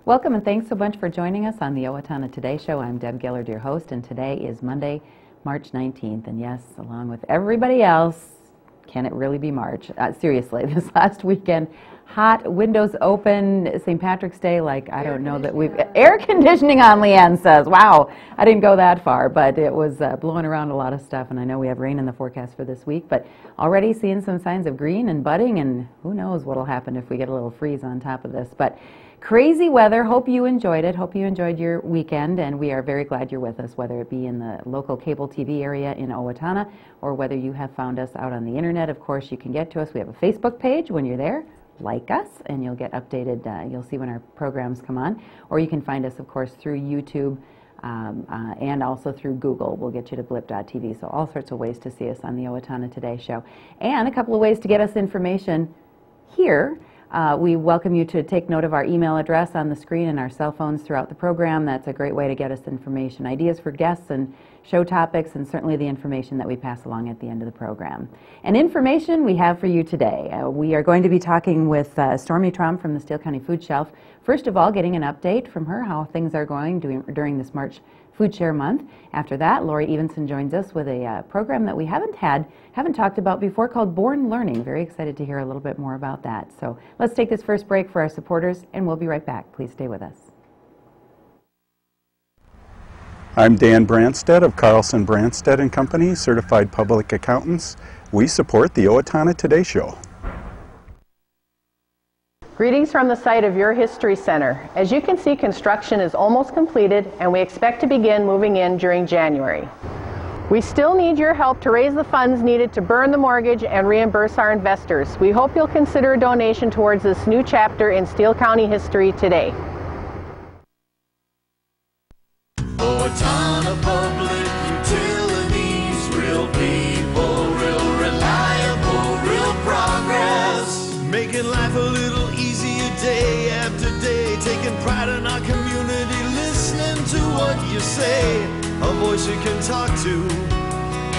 Welcome and thanks so much for joining us on the Owatonna Today Show. I'm Deb Gillard, your host, and today is Monday, March 19th. And yes, along with everybody else, can it really be March? Seriously, this last weekend, hot, windows open, St. Patrick's Day, like I don't know that we've... Air conditioning on, Leanne says. Wow, I didn't go that far, but it was blowing around a lot of stuff, and I know we have rain in the forecast for this week, but already seeing some signs of green and budding, and who knows what will happen if we get a little freeze on top of this. But crazy weather. Hope you enjoyed it. Hope you enjoyed your weekend, and we are very glad you're with us, whether it be in the local cable TV area in Owatonna or whether you have found us out on the internet. Of course, you can get to us. We have a Facebook page. When you're there, like us, and you'll get updated. You'll see when our programs come on. Or you can find us, of course, through YouTube and also through Google. We'll get you to blip.tv. So all sorts of ways to see us on the Owatonna Today Show. And a couple of ways to get us information here. We welcome you to take note of our email address on the screen and our cell phones throughout the program. That's a great way to get us information, ideas for guests and show topics, and certainly the information that we pass along at the end of the program. And information we have for you today. We are going to be talking with Stormy from the Steele County Food Shelf. First of all, getting an update from her, how things are going during this March Food Share Month. After that, Laurie Evenson joins us with a program that we haven't talked about before called Born Learning. Very excited to hear a little bit more about that. So let's take this first break for our supporters, and we'll be right back. Please stay with us. I'm Dan Branstead of Carlson Branstead & Company, Certified Public Accountants. We support the Owatonna Today Show. Greetings from the site of your History Center. As you can see, construction is almost completed, and we expect to begin moving in during January. We still need your help to raise the funds needed to burn the mortgage and reimburse our investors. We hope you'll consider a donation towards this new chapter in Steele County history today. Owatonna Public Utilities, real people, real reliable, real progress. Making life a little easier day after day, taking pride in our community, listening to what you say, a voice you can talk to.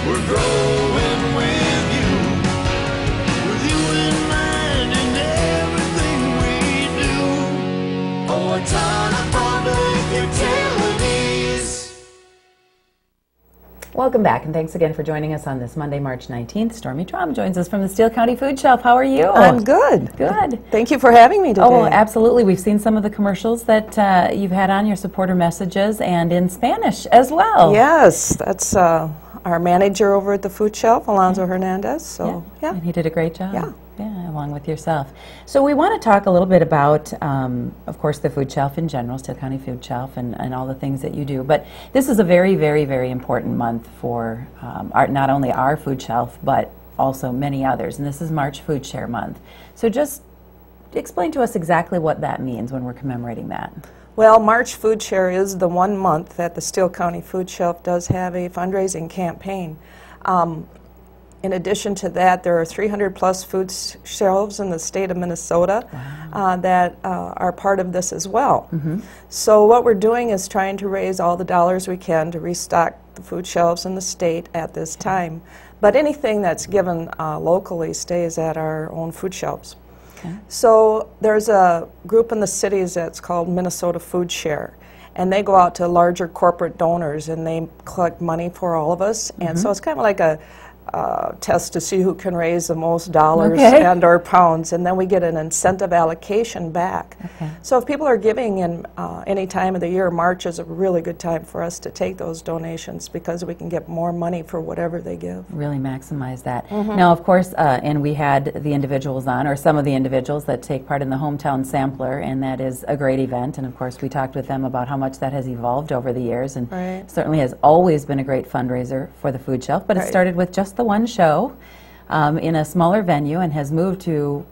We're growing with you in mind in everything we do. Owatonna Public Utilities. Welcome back, and thanks again for joining us on this Monday, March 19th. Stormy Trom joins us from the Steele County Food Shelf. How are you? I'm good. Good. Thank you for having me today. Oh, absolutely. We've seen some of the commercials that you've had on your supporter messages and in Spanish as well. Yes, that's our manager over at the Food Shelf, Alonzo Hernandez. So, yeah. And he did a great job. Yeah. Yeah, along with yourself. So we want to talk a little bit about, of course, the Food Shelf in general, Steele County Food Shelf, and all the things that you do. But this is a very, very, very important month for not only our Food Shelf, but also many others. And this is March Food Share Month. So just explain to us exactly what that means when we're commemorating that. Well, March Food Share is the one month that the Steele County Food Shelf does have a fundraising campaign. In addition to that, there are 300 plus food shelves in the state of Minnesota that are part of this as well. So what we're doing is trying to raise all the dollars we can to restock the food shelves in the state at this time. But anything that's given locally stays at our own food shelves. So there's a group in the cities that's called Minnesota Food Share. And they go out to larger corporate donors and they collect money for all of us. And so it's kind of like a test to see who can raise the most dollars and or pounds, and then we get an incentive allocation back. So if people are giving in any time of the year, March is a really good time for us to take those donations because we can get more money for whatever they give. Really maximize that. Now, of course, and we had the individuals on, or some of the individuals that take part in the Hometown Sampler, and that is a great event. And of course, we talked with them about how much that has evolved over the years, and certainly has always been a great fundraiser for the Food Shelf. But it started with just the one show in a smaller venue and has moved to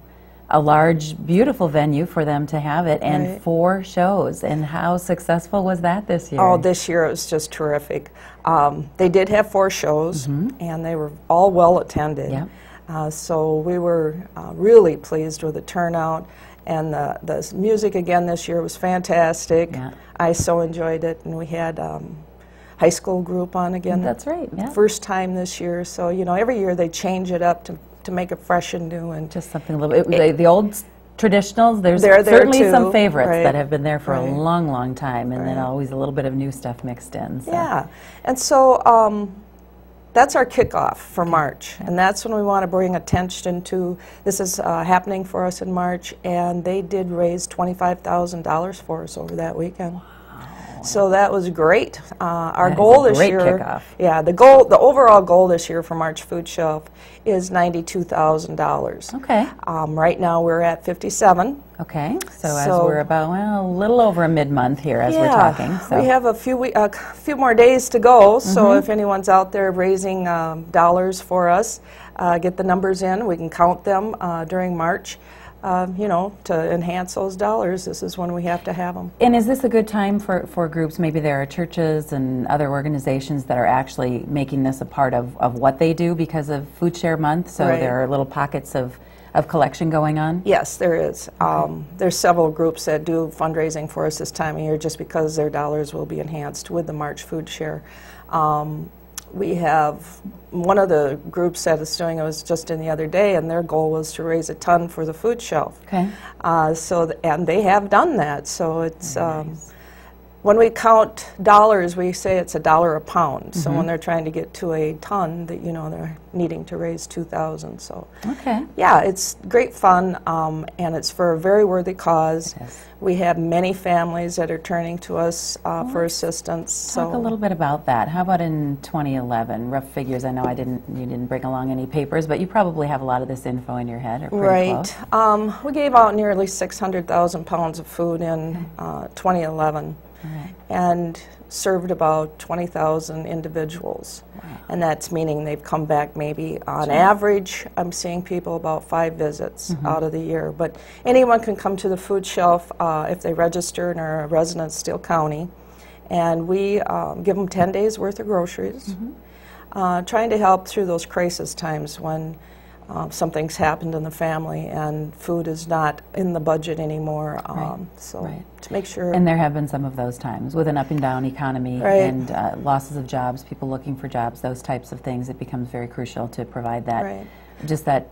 a large, beautiful venue for them to have it, and 4 shows. And how successful was that this year? Oh, this year it was just terrific. They did have 4 shows, and they were all well attended. So we were really pleased with the turnout, and the music again this year was fantastic. I so enjoyed it, and we had high school group on again. That's right, First time this year, so you know every year they change it up to make it fresh and new, and just something a little bit. The old traditionals. There's They're there certainly too, some favorites right, that have been there for right. a long, long time, and then Right. always a little bit of new stuff mixed in. So. Yeah, and so that's our kickoff for March, and that's when we want to bring attention to, this is happening for us in March, and they did raise $25,000 for us over that weekend. So that was great. Our That is goal a this great year, kickoff. yeah, the overall goal this year for March Food Shelf is $92,000. Okay. Right now we're at 57. Okay. So as So- we're about, well, a little over a mid-month here as we're Yeah, talking. So. we have a few more days to go. So Mm-hmm. if anyone's out there raising dollars for us, get the numbers in. We can count them during March. You know, to enhance those dollars, this is when we have to have them. And is this a good time for groups? Maybe there are churches and other organizations that are actually making this a part of what they do because of Food Share Month, so Right. there are little pockets of collection going on? Yes, there is. There's several groups that do fundraising for us this time of year just because their dollars will be enhanced with the March Food Share. We have one of the groups that is doing it was just in the other day, and their goal was to raise a ton for the food shelf. Okay. And they have done that. So it's when we count dollars, we say it's $1 a pound. So when they're trying to get to a ton, that they're needing to raise 2,000. So Okay. yeah, it's great fun, and it's for a very worthy cause. It is. We have many families that are turning to us for assistance. Talk a little bit about that. How about in 2011? Rough figures. I know you didn't bring along any papers, but you probably have a lot of this info in your head, or pretty Right. close. We gave out nearly 600,000 pounds of food in 2011. Right. And served about 20,000 individuals. Wow. And that's meaning they've come back maybe on average, I'm seeing people about 5 visits out of the year. But anyone can come to the food shelf if they register and are a resident of Steele County. And we give them 10 days worth of groceries, trying to help through those crisis times when something's happened in the family and food is not in the budget anymore. Right. To make sure. And there have been some of those times with an up and down economy Right. and losses of jobs, people looking for jobs, those types of things. It becomes very crucial to provide that, Right. just that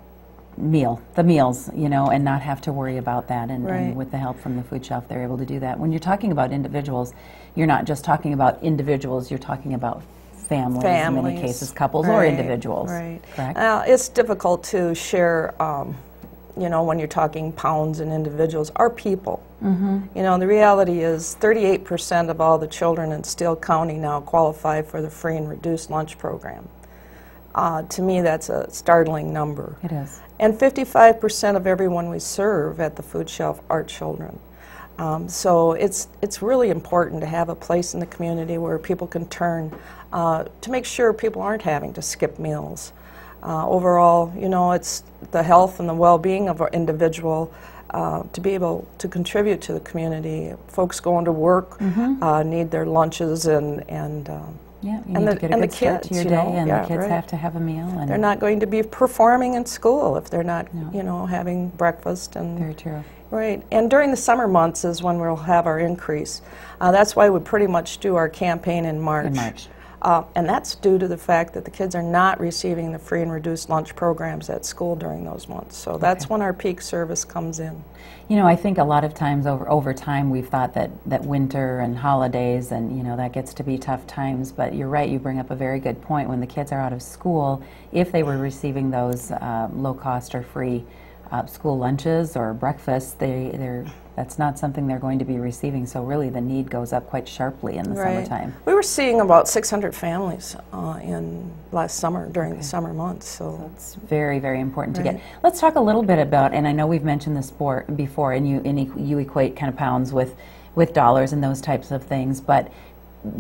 the meals, and not have to worry about that. And Right. with the help from the food shelf, they're able to do that. When you're talking about individuals, you're not just talking about individuals, you're talking about families, in many cases, couples or Right, individuals. Right. Correct? It's difficult to share, when you're talking pounds and individuals, are people. The reality is 38% of all the children in Steele County now qualify for the free and reduced lunch program. To me, that's a startling number. It is. And 55% of everyone we serve at the food shelf are children. So it's really important to have a place in the community where people can turn to make sure people aren't having to skip meals. Overall, it's the health and the well-being of our individual to be able to contribute to the community. Folks going to work need their lunches and Yeah, you and need the- to get a and the good start to kids, your you day, know, and yeah, the kids right. have to have a meal. And they're not going to be performing in school if they're not, No. having breakfast and Very true. right. And during the summer months is when we'll have our increase. That's why we pretty much do our campaign in March. In March. And that's due to the fact that the kids are not receiving the free and reduced lunch programs at school during those months. So that's when our peak service comes in. I think a lot of times over time we've thought that winter and holidays and that gets to be tough times, but you're right, you bring up a very good point. When the kids are out of school, if they were receiving those low cost or free school lunches or breakfasts, that's not something they're going to be receiving, so really the need goes up quite sharply in the summertime. We were seeing about 600 families in last summer during the summer months. So It's very, very important to get. Let's talk a little bit about, and I know we've mentioned this before, and you equate kind of pounds with dollars and those types of things, but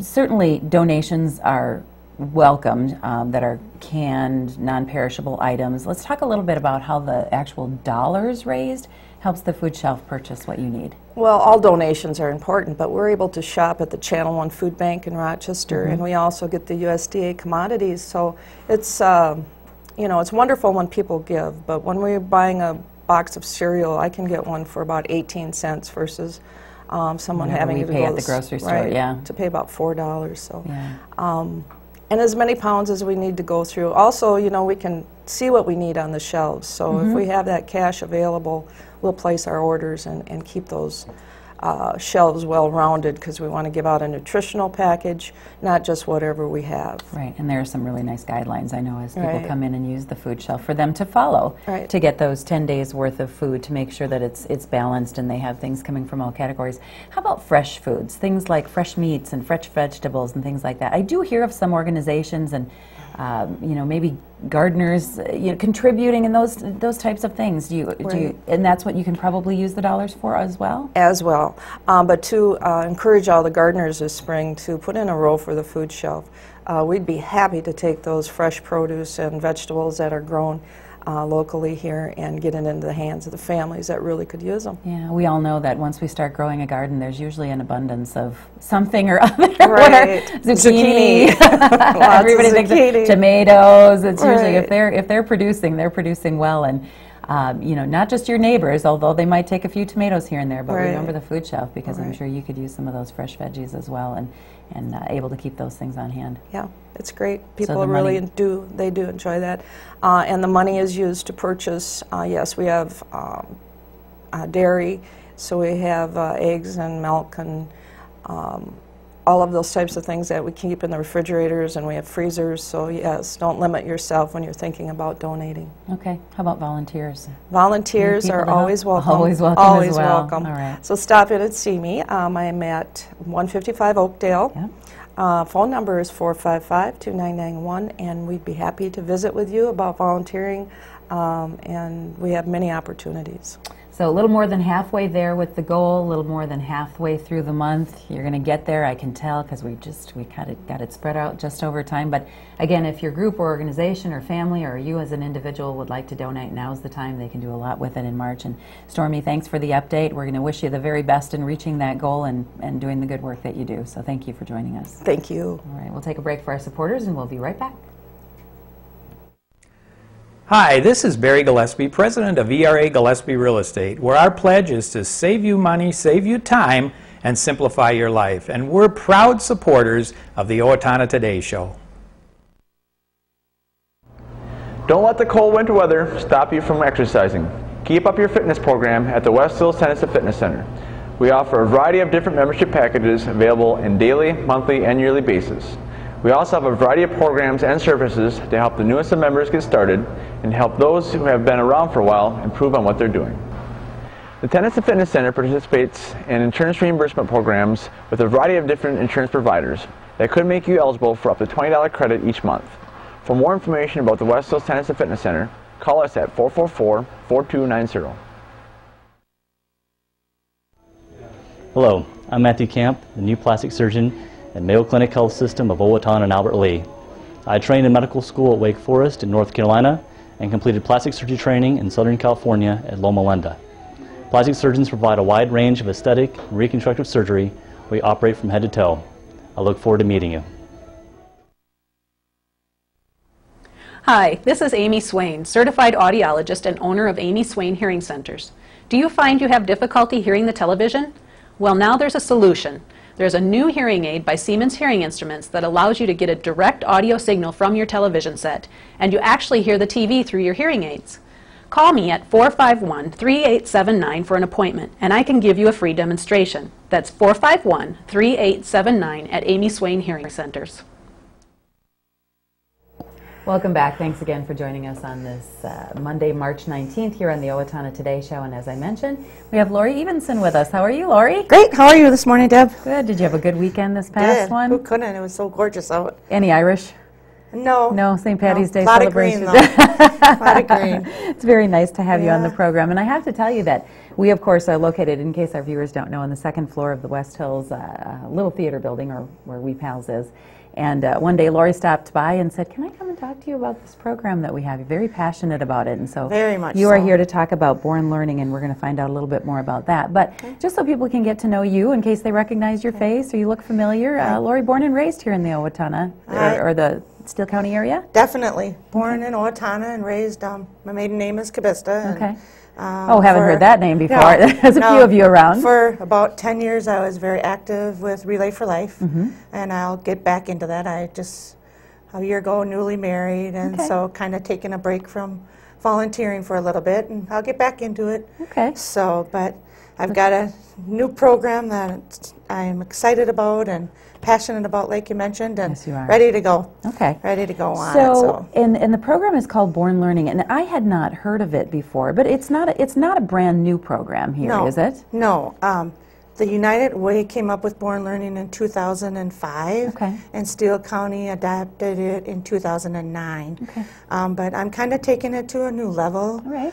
certainly donations are welcomed that are canned, non-perishable items. Let's talk a little bit about how the actual dollars raised helps the food shelf purchase what you need. well, all donations are important, but we're able to shop at the Channel 1 Food Bank in Rochester, and we also get the USDA commodities. So it's it's wonderful when people give, but when we're buying a box of cereal, I can get one for about 18 cents versus someone Whatever having we to pay go at the grocery store, right, yeah. to pay about $4. So. Yeah. and as many pounds as we need to go through. Also, you know, we can see what we need on the shelves. So if we have that cash available, we'll place our orders and keep those shelves well-rounded, because we want to give out a nutritional package, not just whatever we have. Right, and there are some really nice guidelines, I know, as people Right. come in and use the food shelf for them to follow, Right. to get those 10 days worth of food, to make sure that it's balanced and they have things coming from all categories. How about fresh foods, things like fresh meats and fresh vegetables and things like that? I do hear of some organizations and you know, maybe gardeners, you know, contributing in those types of things. Do you, and that's what you can probably use the dollars for as well? As well. But to encourage all the gardeners this spring to put in a row for the food shelf, we'd be happy to take those fresh produce and vegetables that are grown locally here and get it into the hands of the families that really could use them. Yeah, we all know that once we start growing a garden, there's usually an abundance of something or other. Right. Zucchini. Everybody thinks of tomatoes. It's usually, if they're producing well, and you know, not just your neighbors, although they might take a few tomatoes here and there, but remember the food shelf, because I'm sure you could use some of those fresh veggies as well, and able to keep those things on hand. Yeah, it's great. People the really money- do enjoy that. And the money is used to purchase, yes, we have dairy, so we have eggs and milk and all of those types of things that we keep in the refrigerators, and we have freezers, so yes, don't limit yourself when you're thinking about donating. Okay, how about volunteers? Volunteers People are to help? always welcome. Always welcome Always as well. welcome. All right. So stop in and see me. I'm at 155 Oakdale. Yeah. Phone number is 455-2991, and we'd be happy to visit with you about volunteering, and we have many opportunities. So a little more than halfway there with the goal, a little more than halfway through the month. You're going to get there, I can tell, because we got it spread out just over time. But again, if your group or organization or family or you as an individual would like to donate, now's the time. They can do a lot with it in March. And Stormy, thanks for the update. We're going to wish you the very best in reaching that goal and doing the good work that you do. So thank you for joining us. Thank you. All right, we'll take a break for our supporters, and we'll be right back. Hi, this is Barry Gillespie, president of ERA Gillespie Real Estate, where our pledge is to save you money, save you time, and simplify your life. And we're proud supporters of the Owatonna Today Show. Don't let the cold winter weather stop you from exercising. Keep up your fitness program at the West Hills Tennis and Fitness Center. We offer a variety of different membership packages available in daily, monthly, and yearly basis. We also have a variety of programs and services to help the newest of members get started and help those who have been around for a while improve on what they're doing. The Tennis and Fitness Center participates in insurance reimbursement programs with a variety of different insurance providers that could make you eligible for up to $20 credit each month. For more information about the West Hills Tennis and Fitness Center, call us at 444-4290. Hello, I'm Matthew Camp, the new plastic surgeon at Mayo Clinic Health System of Owatonna and Albert Lee. I trained in medical school at Wake Forest in North Carolina and completed plastic surgery training in Southern California at Loma Linda. Plastic surgeons provide a wide range of aesthetic and reconstructive surgery. We operate from head to toe. I look forward to meeting you. Hi, this is Amy Swain, certified audiologist and owner of Amy Swain Hearing Centers. Do you find you have difficulty hearing the television? Well, now there's a solution. There's a new hearing aid by Siemens Hearing Instruments that allows you to get a direct audio signal from your television set, and you actually hear the TV through your hearing aids. Call me at 451-3879 for an appointment, and I can give you a free demonstration. That's 451-3879 at Amy Swain Hearing Centers. Welcome back. Thanks again for joining us on this Monday, March 19th here on the Owatonna Today Show. And as I mentioned, we have Laurie Evenson with us. How are you, Laurie? Great. How are you this morning, Deb? Good. Did you have a good weekend this past one? Who couldn't? It was so gorgeous out. Any Irish? No. No, St. Patty's Day A lot celebration. of green, though. A lot of green. It's very nice to have you on the program. And I have to tell you that we, of course, are located, in case our viewers don't know, on the second floor of the West Hills little theater building, or where We Pals is. And one day Laurie stopped by and said, can I come and talk to you about this program that we have? You're very passionate about it. And so very much you are here to talk about Born Learning, and we're going to find out a little bit more about that. But just so people can get to know you, in case they recognize your face or you look familiar, Laurie, born and raised here in the Owatonna or the Steele County area? Definitely. Born in Owatonna and raised, my maiden name is Kabista. Okay. Haven't heard that name before. No, There's a few of you around. For about 10 years, I was very active with Relay for Life, and I'll get back into that. I just a year ago, newly married, and so kind of taking a break from volunteering for a little bit, and I'll get back into it. Okay. So, but I've got a new program that I'm excited about and passionate about, like you mentioned, and Yes, you are. ready to go. Okay. Ready to go on. So, and the program is called Born Learning, and I had not heard of it before, but it's not a brand new program here, No. is it? No. The United Way came up with Born Learning in 2005, Okay. and Steele County adopted it in 2009. Okay. But I'm kind of taking it to a new level. All right.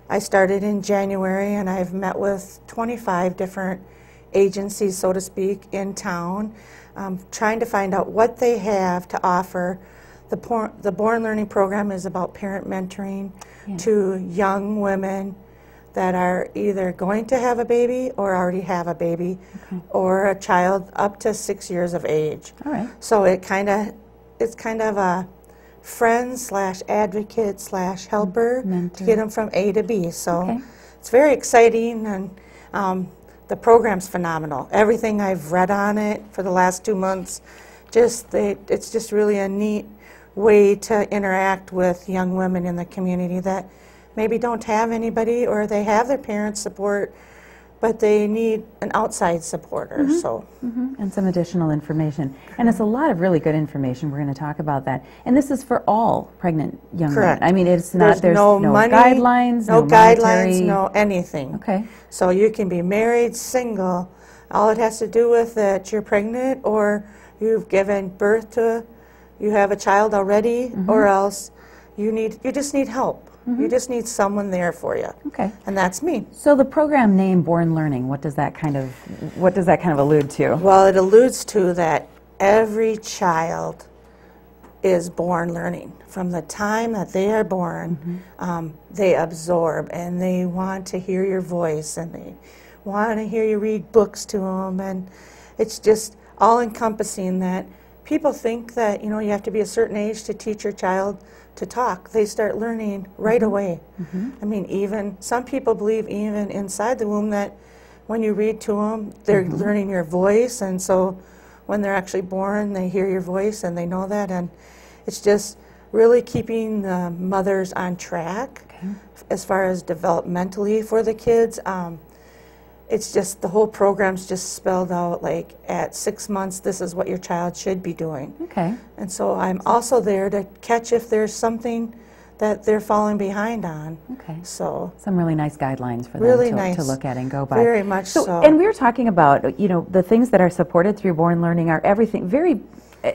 I started in January, and I've met with 25 different agencies, so to speak, in town, trying to find out what they have to offer. The Born Learning program is about parent mentoring to young women that are either going to have a baby or already have a baby, or a child up to 6 years of age. All right. So it's kind of a friend slash advocate slash helper to get them from A to B. So it's very exciting, and the program's phenomenal. Everything I've read on it for the last 2 months, it's just really a neat way to interact with young women in the community that maybe don't have anybody, or they have their parents' support, but they need an outside supporter. So, And some additional information. And it's a lot of really good information. We're going to talk about that. And this is for all pregnant young correct. women. I mean, it's not, there's no no money, guidelines, no monetary. guidelines, no anything. Okay. So you can be married, single. All it has to do with that you're pregnant, or you've given birth to, you have a child already, or else you just need help. You just need someone there for you. Okay. And that's me. So the program name Born Learning, what does that kind of allude to? Well, it alludes to that every child is born learning. From the time that they are born, they absorb, and they want to hear your voice, and they want to hear you read books to them, and it's just all-encompassing that people think that, you have to be a certain age to teach your child to talk. They start learning right away. I mean, even some people believe even inside the womb that when you read to them, they're learning your voice, and so when they're actually born, they hear your voice and they know that, and it's just really keeping the mothers on track as far as developmentally for the kids. It's just the whole program's just spelled out, like at 6 months, this is what your child should be doing. Okay. And so I'm also there to catch if there's something that they're falling behind on. Okay. So some really nice guidelines for really them nice. to look at and go by. Very much so. And we were talking about, the things that are supported through Born Learning are everything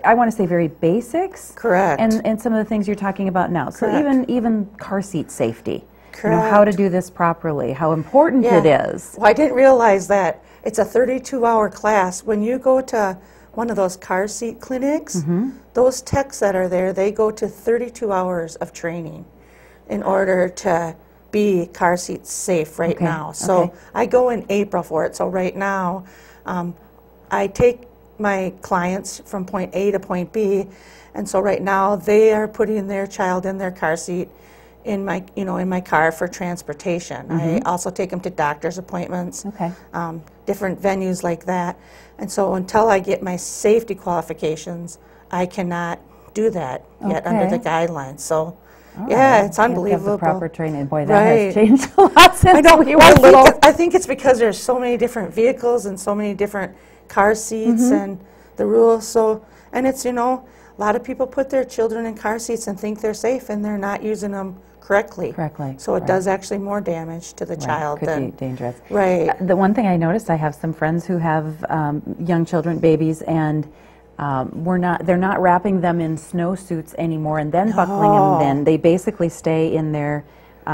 I want to say very basics. Correct. And some of the things you're talking about now. So even car seat safety. Correct. How to do this properly, how important it is. Well, I didn't realize that. It's a 32-hour class. When you go to one of those car seat clinics, those techs that are there, they go to 32 hours of training in order to be car seat safe right now. So I go in April for it. So right now, I take my clients from point A to point B, and so right now they are putting their child in their car seat in my car for transportation. I also take them to doctor's appointments, different venues like that. And so until I get my safety qualifications, I cannot do that yet under the guidelines. So it's unbelievable. You have the proper training. Boy, that has changed a lot since I know. we were little. I think it's because there's so many different vehicles and so many different car seats and the rules. So, and it's, a lot of people put their children in car seats and think they're safe, and they're not using them correctly. So it does actually more damage to the child. Could be dangerous. Right. The one thing I noticed, I have some friends who have young children, babies, and they're not wrapping them in snowsuits anymore and then buckling them. Then they basically stay in their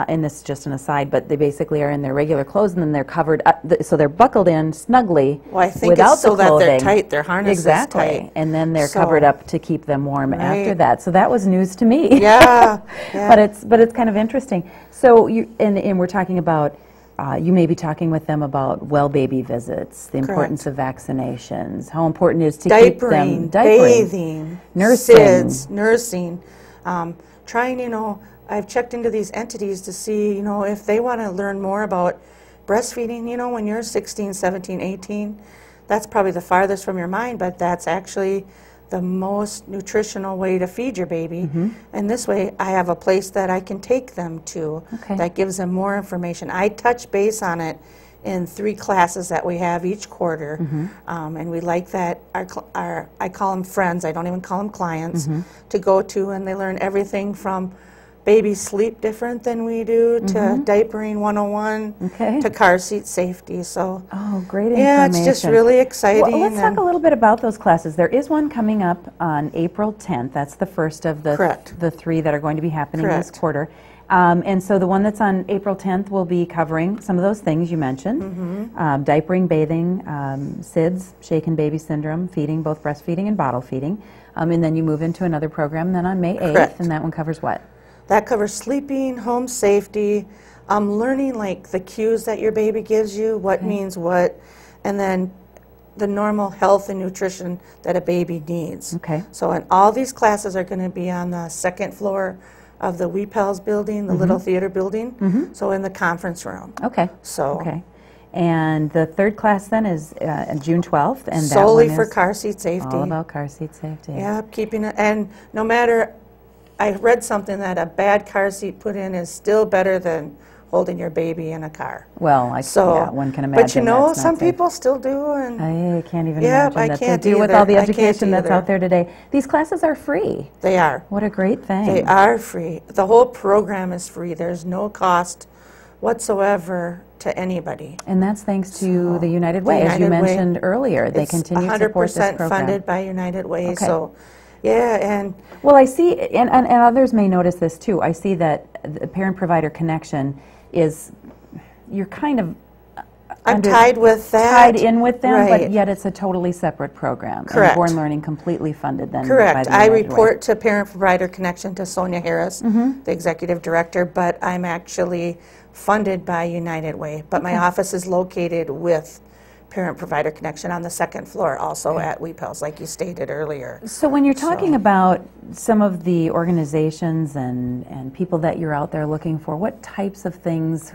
and this is just an aside, but they basically are in their regular clothes, and then they're covered up, so they're buckled in snugly. Well, I think without it's so the clothing. that they're tight, their harness is tight. And then they're covered up to keep them warm after that. So that was news to me. Yeah. But it's kind of interesting. So and we're talking about, you may be talking with them about well baby visits, the importance of vaccinations, how important it is to keep them bathing, nursing, SIDS, nursing, trying, I've checked into these entities to see, if they want to learn more about breastfeeding, when you're 16, 17, 18, that's probably the farthest from your mind, but that's actually the most nutritional way to feed your baby. And this way I have a place that I can take them to that gives them more information. I touch base on it in 3 classes that we have each quarter, and we like that I call them friends, I don't even call them clients, to go to, and they learn everything from baby sleep different than we do to diapering 101 to car seat safety. So great information. yeah, it's just really exciting. Well, let's talk a little bit about those classes. There is one coming up on April 10th. That's the first of the 3 that are going to be happening this quarter. And so the one that's on April 10th will be covering some of those things you mentioned, diapering, bathing, SIDS, shaken baby syndrome, feeding, both breastfeeding and bottle feeding. And then you move into another program then on May 8th, and that one covers what? That covers sleeping, home safety, learning like the cues that your baby gives you, what means what, and then the normal health and nutrition that a baby needs. So and all these classes are going to be on the 2nd floor of the WePels building, the little theater building, so in the conference room. And the 3rd class then is June 12th, and solely that one for is car seat safety. all about car seat safety. Yeah, keeping it, and no matter, I read something that a bad car seat put in is still better than holding your baby in a car. Well, yeah, one can imagine. But you know, some people still do, and I can't even imagine I that can't they do with all the education that's either. out there today. These classes are free. They are. What a great thing. They are free. The whole program is free. There's no cost whatsoever to anybody. And that's thanks to the United Way, as you mentioned earlier. They continue to support this program. 100% funded by United Way. So, yeah, and well, I see, and others may notice this too. I see that the parent-provider connection is, you're kind of I'm tied with that. Tied in with them, but yet it's a totally separate program. Correct. And Born Learning completely funded then. Correct. By the I United report Way. to Parent-Provider Connection to Sonia Harris, the Executive Director, but I'm actually funded by United Way. But my office is located with Parent-Provider Connection on the 2nd floor, also at WePels, like you stated earlier. So when you're talking about some of the organizations and people that you're out there looking for, what types of things,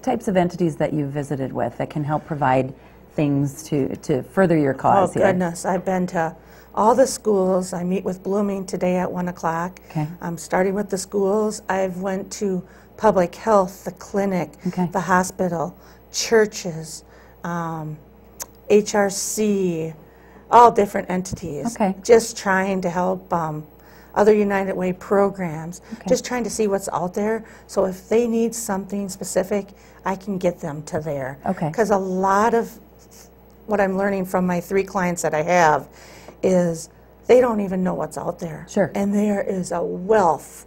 types of entities that you've visited with that can help provide things to further your cause here? Oh, goodness. I've been to all the schools. I meet with Blooming today at 1 o'clock. I'm starting with the schools. I've went to public health, the clinic, the hospital, churches, HRC, all different entities, just trying to help other United Way programs, just trying to see what's out there. So if they need something specific, I can get them to there. Because a lot of what I'm learning from my 3 clients that I have is they don't even know what's out there. And there is a wealth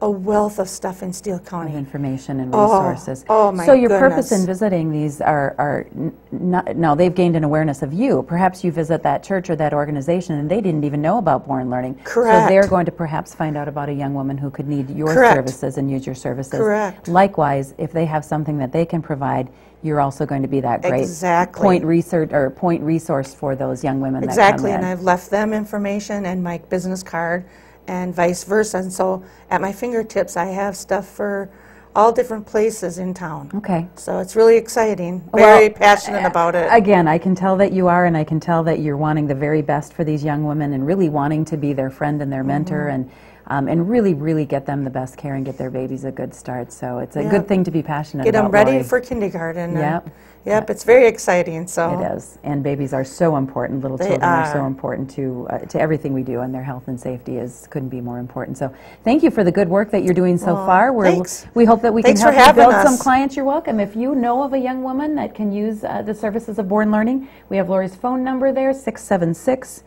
of stuff in Steele County. Of information and resources. Oh my So your goodness. purpose in visiting these are not, no, they've gained an awareness of you. Perhaps you visit that church or that organization and they didn't even know about Born Learning. Correct. So they're going to perhaps find out about a young woman who could need your services and use your services. Correct. Likewise, if they have something that they can provide, you're also going to be that great point resource for those young women that come in. And I've left them information and my business card and vice versa. And so at my fingertips, I have stuff for all different places in town. So it's really exciting. Very passionate about it. Again, I can tell that you are, and I can tell that you're wanting the very best for these young women and really wanting to be their friend and their mentor and really, really get them the best care and get their babies a good start. So it's a good thing to be passionate about. Get them ready Laurie. for kindergarten. Yep, it's very exciting. So it is, and babies are so important. Little children are so important to everything we do, and their health and safety couldn't be more important. So thank you for the good work that you're doing so far. We hope that we can help you build some clients. You're welcome. If you know of a young woman that can use the services of Born Learning, we have Laurie's phone number there, 676.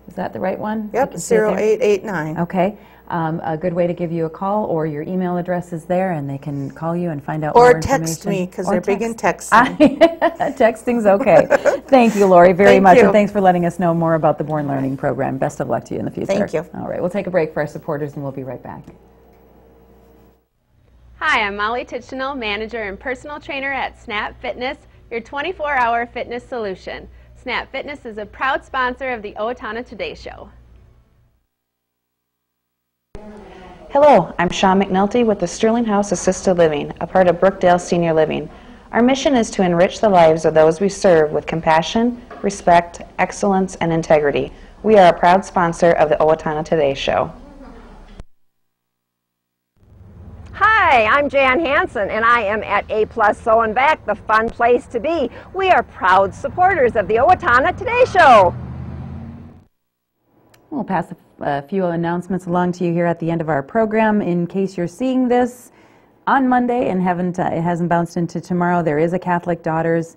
Is that the right one? Yep, 0889. Okay. A good way to give you a call, or your email address is there, and they can call you and find out more information. Or text me, because they're big in texting. Texting's okay. Thank you, Laurie, very much, and thanks for letting us know more about the Born Learning program. Best of luck to you in the future. Thank you. All right, we'll take a break for our supporters, and we'll be right back. Hi, I'm Molly Tichenell, manager and personal trainer at Snap Fitness, your 24-hour fitness solution. Snap Fitness is a proud sponsor of the Owatonna Today Show. Hello, I'm Shawn McNulty with the Sterling House Assisted Living, a part of Brookdale Senior Living. Our mission is to enrich the lives of those we serve with compassion, respect, excellence, and integrity. We are a proud sponsor of the Owatonna Today Show. Hi, I'm Jan Hansen, and I am at A+ So and Back, the fun place to be. We are proud supporters of the Owatonna Today Show. We'll pass a few announcements along to you here at the end of our program. In case you're seeing this on Monday and it hasn't bounced into tomorrow, there is a Catholic Daughters,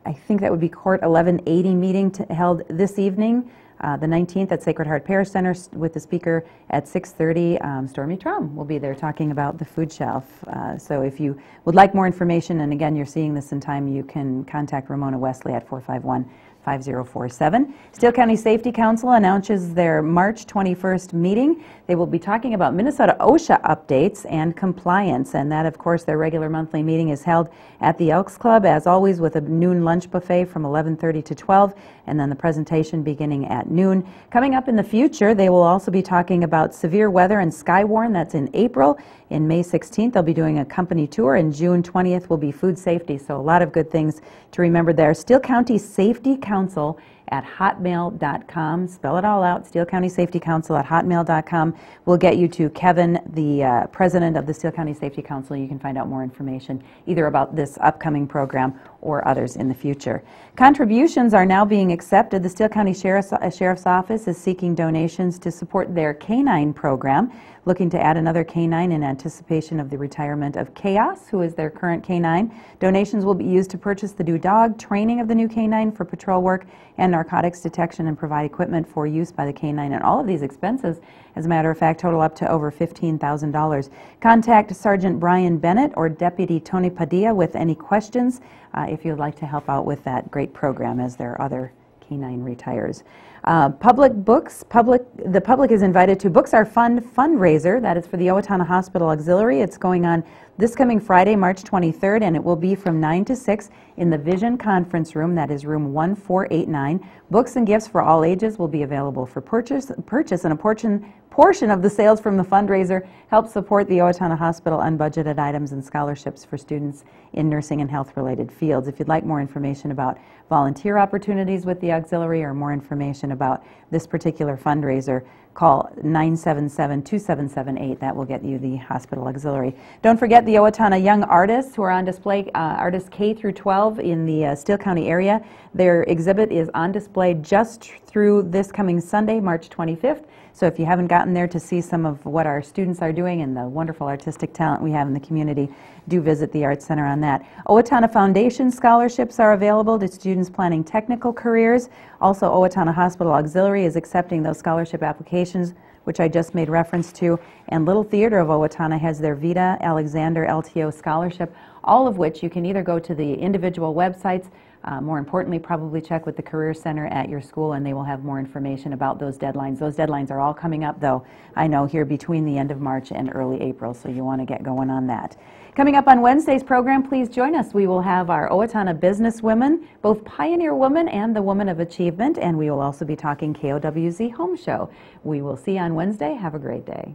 I think that would be Court 1180 meeting held this evening, the 19th at Sacred Heart Parish Center with the speaker at 6:30. Stormy Trom will be there talking about the food shelf. So if you would like more information, and again, you're seeing this in time, you can contact Ramona Wesley at 451-5047. Steele County Safety Council announces their March 21st meeting. They will be talking about Minnesota OSHA updates and compliance, and that, of course, their regular monthly meeting is held at the Elks Club, as always, with a noon lunch buffet from 11:30 to 12, and then the presentation beginning at noon. Coming up in the future, they will also be talking about severe weather and Skywarn. That's in April. In May 16th, they'll be doing a company tour, and June 20th will be food safety, so a lot of good things to remember there. Steele County Safety Council at hotmail.com. Spell it all out, Steele County Safety Council at hotmail.com. We'll get you to Kevin, the president of the Steele County Safety Council. You can find out more information either about this upcoming program or others in the future. Contributions are now being accepted. The Steele County Sheriff's Office is seeking donations to support their canine program, looking to add another canine in anticipation of the retirement of Chaos, who is their current canine. Donations will be used to purchase the new dog, training of the new canine for patrol work, and narcotics detection, and provide equipment for use by the canine. And all of these expenses, as a matter of fact, total up to over $15,000. Contact Sergeant Brian Bennett or Deputy Tony Padilla with any questions if you'd like to help out with that great program as their other canine retires. The public is invited to Books Are Fun fundraiser. That is for the Owatonna Hospital Auxiliary. It's going on this coming Friday, March 23rd, and it will be from 9 to 6 in the Vision Conference Room. That is room 1489. Books and gifts for all ages will be available for purchase, and a portion of the sales from the fundraiser helps support the Owatonna Hospital unbudgeted items and scholarships for students in nursing and health-related fields. If you'd like more information about volunteer opportunities with the auxiliary or more information about this particular fundraiser, call 977-2778. That will get you the hospital auxiliary. Don't forget the Owatonna young artists who are on display, artists K through 12 in the Steele County area. Their exhibit is on display just through this coming Sunday, March 25th. So if you haven't gotten there to see some of what our students are doing and the wonderful artistic talent we have in the community, do visit the Arts Center on that. Owatonna Foundation scholarships are available to students planning technical careers. Also, Owatonna Hospital Auxiliary is accepting those scholarship applications, which I just made reference to. And Little Theater of Owatonna has their Vita Alexander LTO scholarship, all of which you can either go to the individual websites. More importantly, probably check with the Career Center at your school, and they will have more information about those deadlines. Those deadlines are all coming up, though, I know, here between the end of March and early April, so you want to get going on that. Coming up on Wednesday's program, please join us. We will have our Owatonna business women, both Pioneer Woman and the Woman of Achievement, and we will also be talking KOWZ Home Show. We will see you on Wednesday. Have a great day.